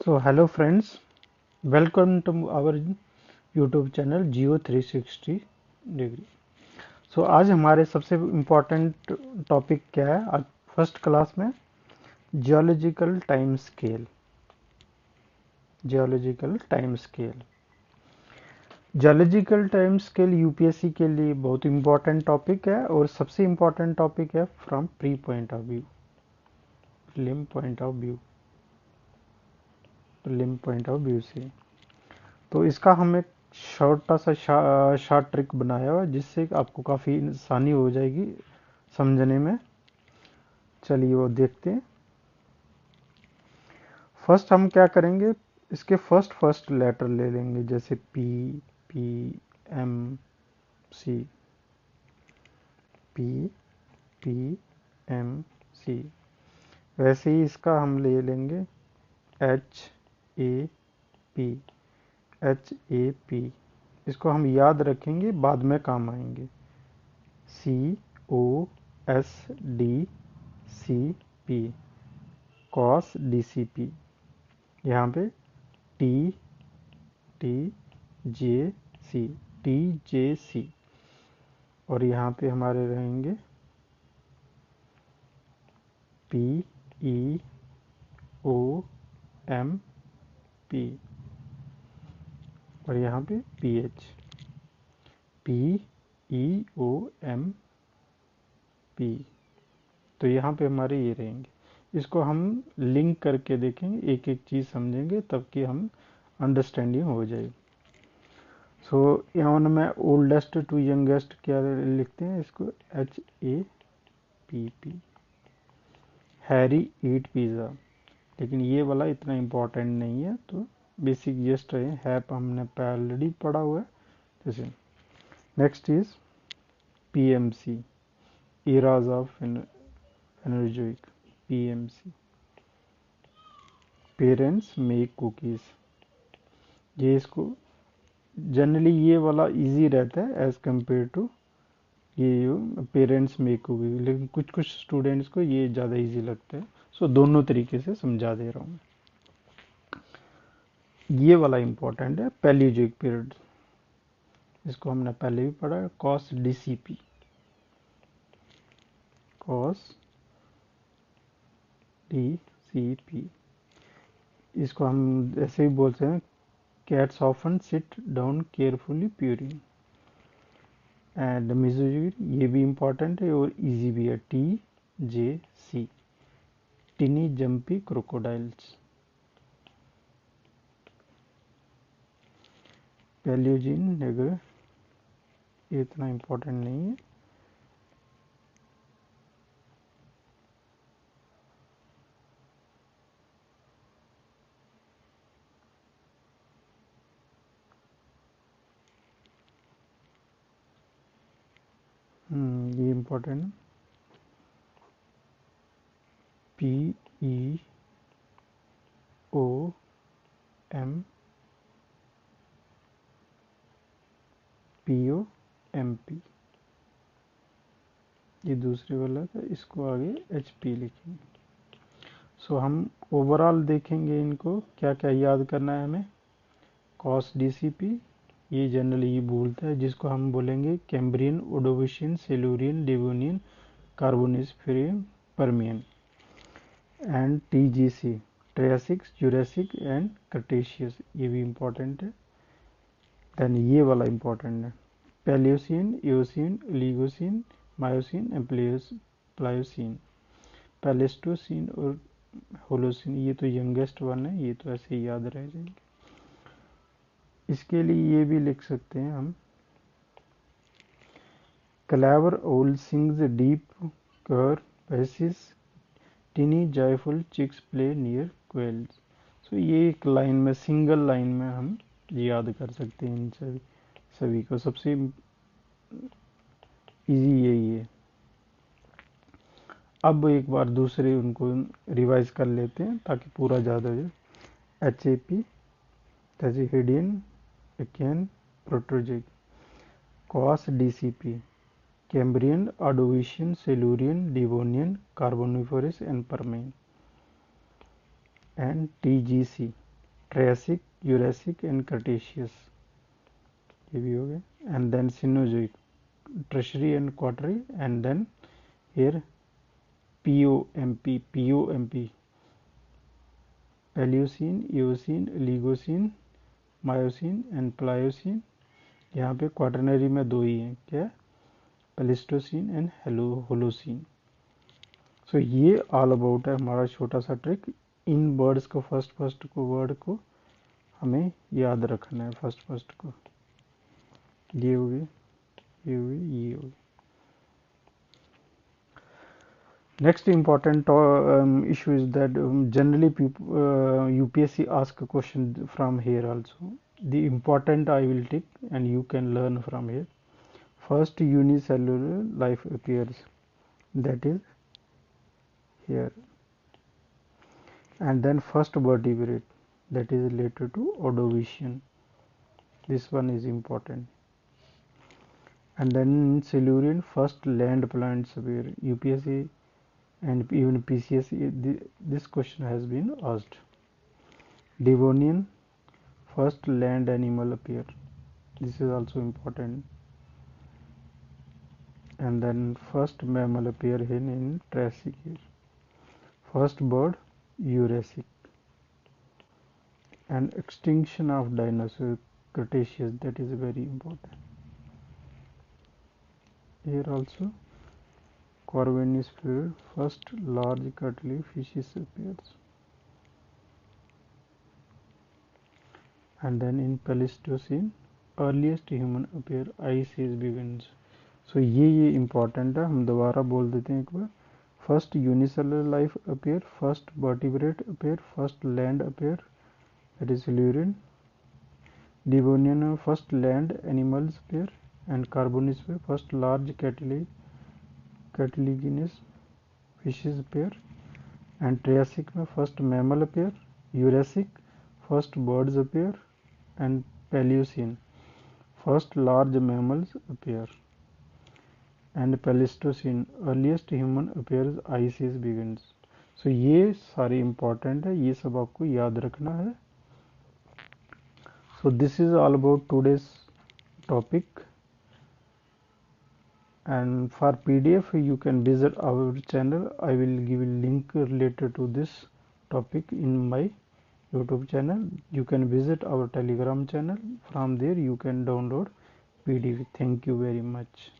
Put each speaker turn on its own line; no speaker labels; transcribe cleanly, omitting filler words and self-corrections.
So hello friends, welcome to our YouTube channel Geo 360 degree. So आज हमारे सबसे important topic क्या है? आज फर्स्ट क्लास में geological time scale. Geological time scale geological time scale UPSC के लिए बहुत इम्पोर्टेंट टॉपिक है और सबसे इम्पोर्टेंट टॉपिक है from pre point of view, prelim point of view, prelim point of view से। तो इसका हम एक छोटा सा शॉर्ट ट्रिक बनाया हुआ है जिससे आपको काफ़ी आसानी हो जाएगी समझने में। चलिए वो देखते हैं। फर्स्ट हम क्या करेंगे, इसके फर्स्ट लेटर ले लेंगे, जैसे पी, पी, एम, सी, पी, पी, एम, सी। वैसे ही इसका हम ले लेंगे H, A, P, H, A, P. इसको हम याद रखेंगे, बाद में काम आएंगे। सी, ओ, एस, डी, सी, पी, कॉस, डी, सी, पी। यहाँ पे टी, टी, जे, सी, टी, जे, सी। और यहाँ पे हमारे रहेंगे P, E, O, M, P. और यहाँ पे P, H, P, E, O, M, P. तो यहाँ पे हमारे ये रहेंगे। इसको हम लिंक करके देखेंगे, एक एक चीज़ समझेंगे, तब कि हम अंडरस्टैंडिंग हो जाए। सो यहाँ में ओल्डेस्ट टू यंगेस्ट क्या लिखते हैं, इसको H, A, P, P. Harry eat pizza, लेकिन ये वाला इतना इम्पोर्टेंट नहीं है, तो बेसिक जस्ट है। हैप हमने ऑलरेडी पढ़ा हुआ है। जैसे next is PMC, Ira's of energic, PMC. Parents make cookies, ये इसको जनरली ये वाला इजी रहता है एज कम्पेयर टू ये पेरेंट्स मेक कुकीज़, लेकिन कुछ कुछ स्टूडेंट्स को ये ज़्यादा इजी लगता है। सो दोनों तरीके से समझा दे रहा हूँ। ये वाला इम्पोर्टेंट है, पैलियोजिक पीरियड। इसको हमने पहले भी पढ़ा है, कॉस डीसीपी, कॉस डीसीपी। इसको हम ऐसे ही बोलते हैं, cats often sit down carefully purring. And Mesozoic, ये भी इम्पोर्टेंट है और इजी भी है, T, J, C. Tiny jumpy crocodiles. Paleogene अगर ये इतना इम्पोर्टेंट नहीं है। ये इम्पोर्टेंट है, P, E, O, M, P, O, M, P. ये दूसरे वाला था, इसको आगे एच, पी लिखेंगे। सो हम ओवरऑल देखेंगे इनको क्या क्या याद करना है हमें। कॉस डीसीपी, ये जनरली ये भूलता है, जिसको हम बोलेंगे Cambrian, Ordovician, Silurian, Devonian, Carboniferian, Permian. And TJC, Triassic, Jurassic and Cretaceous, ये भी इम्पोर्टेंट है। देन ये वाला इम्पोर्टेंट है, Paleocene, Eocene, Oligocene, Miocene and Pliocene. Pleistocene और होलोसिन, ये तो यंगेस्ट वन है, ये तो ऐसे ही याद रह जाएंगे। इसके लिए ये भी लिख सकते हैं हम, clever owl sings deep car passes, tiny joyful chicks play near quails. So ये एक लाइन में, सिंगल लाइन में हम याद कर सकते हैं इन सभी को। सबसे इजी यही है। अब एक बार दूसरे उनको रिवाइज कर लेते हैं ताकि पूरा ज़्यादा हो जाए। एच, ए, पी, थैचिहिडियन, एकियन, Proterozoic. Cause DCP, Cambrian, Ordovician, Silurian, Devonian, Carboniferous and Permian. And TJC, Triassic, Jurassic and Cretaceous, ये भी हो गए। And then Cenozoic, Tertiary and Quartery, and then here POMP, Paleocene, Eocene, Oligocene, Miocene and Pliocene. यहाँ पे quaternary में दो ही हैं, क्या, प्लेस्टोसिन एंड होलोसिन। सो ये ऑल अबाउट है हमारा छोटा सा ट्रिक। इन वर्ड्स को फर्स्ट को वर्ड को हमें याद रखना है, फर्स्ट को। ये हो गए, ये हो गए, ये हो गए। Next important issue is that generally UPSC ask a question from here also. The important I will take and you can learn from here. First unicellular life appears, that is here, and then first vertebrate, that is related to Ordovician. This one is important. And then in Silurian, first land plants appear. UPSC and even PCSE, this question has been asked. Devonian, first land animal appear. This is also important. And then first mammal appear in Triassic year. First bird, Jurassic. And extinction of dinosaur, Cretaceous, that is very important. Here also Corvinus period, first large cartilage fishes appears. And then in Pleistocene, earliest human appear, ice age begins. So ये important है, हम दोबारा बोल देते हैं एक बार। First unicellular life appear, first vertebrate appear, first land appear, that is Silurian. Devonian, first land animals appear, and Carboniferous, first large cartilaginous fishes appear, and Triassic में first mammal appear, Jurassic first birds appear, and Paleocene first large mammals appear, and Pleistocene earliest human appears, ice age begins. So ये सारे important है, ये सब आपको याद रखना है. So this is all about today's topic, and for PDF you can visit our channel. I will give a link related to this topic in my YouTube channel. You can visit our Telegram channel. From there you can download PDF. Thank you very much.